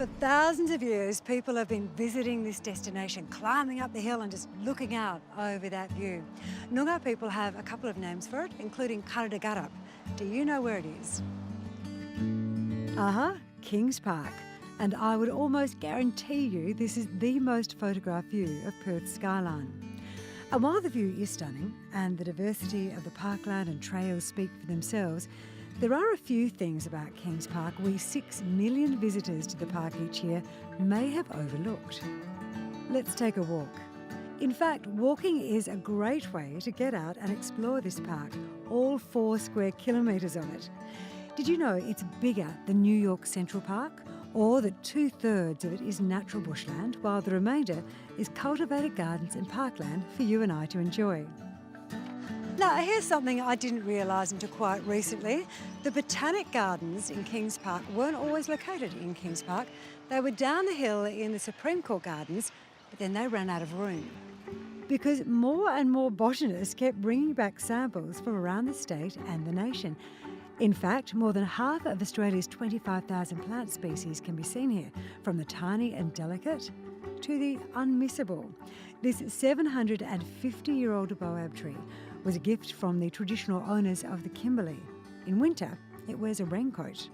For thousands of years, people have been visiting this destination, climbing up the hill and just looking out over that view. Noongar people have a couple of names for it, including Karadagarab. Do you know where it is? Kings Park. And I would almost guarantee you this is the most photographed view of Perth's skyline. And while the view is stunning and the diversity of the parkland and trails speak for themselves, there are a few things about Kings Park we 6 million visitors to the park each year may have overlooked. Let's take a walk. In fact, walking is a great way to get out and explore this park, all 4 square kilometres of it. Did you know it's bigger than New York Central Park? Or that 2/3 of it is natural bushland, while the remainder is cultivated gardens and parkland for you and I to enjoy. Now, here's something I didn't realise until quite recently. The Botanic Gardens in Kings Park weren't always located in Kings Park. They were down the hill in the Supreme Court Gardens, but then they ran out of room. Because more and more botanists kept bringing back samples from around the state and the nation. In fact, more than half of Australia's 25,000 plant species can be seen here, from the tiny and delicate to the unmissable. This 750-year-old baobab tree was a gift from the traditional owners of the Kimberley. In winter, it wears a raincoat.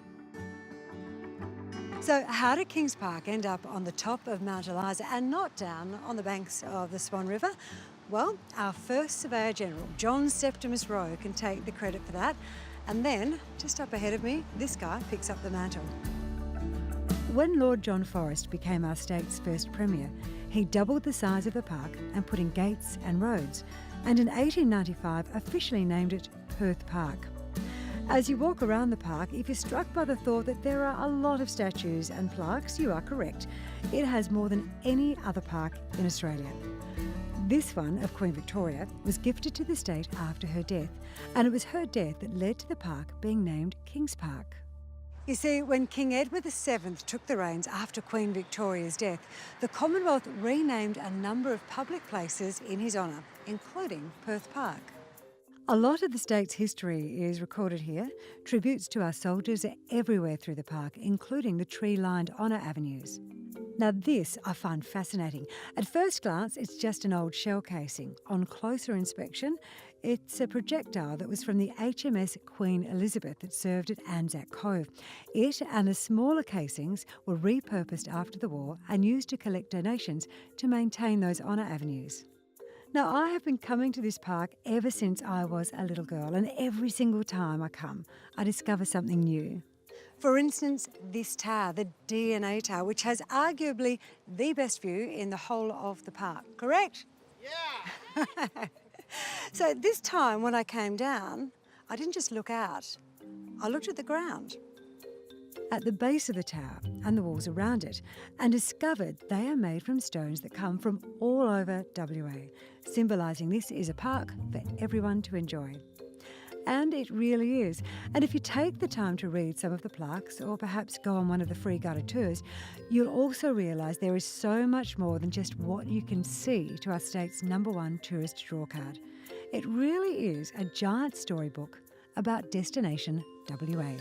So how did Kings Park end up on the top of Mount Eliza and not down on the banks of the Swan River? Well, our first Surveyor General, John Septimus Rowe, can take the credit for that. And then, just up ahead of me, this guy picks up the mantle. When Lord John Forrest became our state's first Premier, he doubled the size of the park and put in gates and roads, and in 1895 officially named it Perth Park. As you walk around the park, if you're struck by the thought that there are a lot of statues and plaques, you are correct. It has more than any other park in Australia. This one, of Queen Victoria, was gifted to the state after her death, and it was her death that led to the park being named Kings Park. You see, when King Edward VII took the reins after Queen Victoria's death, the Commonwealth renamed a number of public places in his honour, including Perth Park. A lot of the state's history is recorded here. Tributes to our soldiers are everywhere through the park, including the tree-lined honour avenues. Now this I find fascinating. At first glance, it's just an old shell casing. On closer inspection, it's a projectile that was from the HMS Queen Elizabeth that served at Anzac Cove. It and the smaller casings were repurposed after the war and used to collect donations to maintain those honour avenues. Now, I have been coming to this park ever since I was a little girl, and every single time I come, I discover something new. For instance, this tower, the DNA Tower, which has arguably the best view in the whole of the park, correct? Yeah! So this time when I came down, I didn't just look out, I looked at the ground. At the base of the tower and the walls around it, and discovered they are made from stones that come from all over WA, symbolising this is a park for everyone to enjoy. And it really is. And if you take the time to read some of the plaques or perhaps go on one of the free guided tours, you'll also realise there is so much more than just what you can see to our state's #1 tourist drawcard. It really is a giant storybook about Destination WA.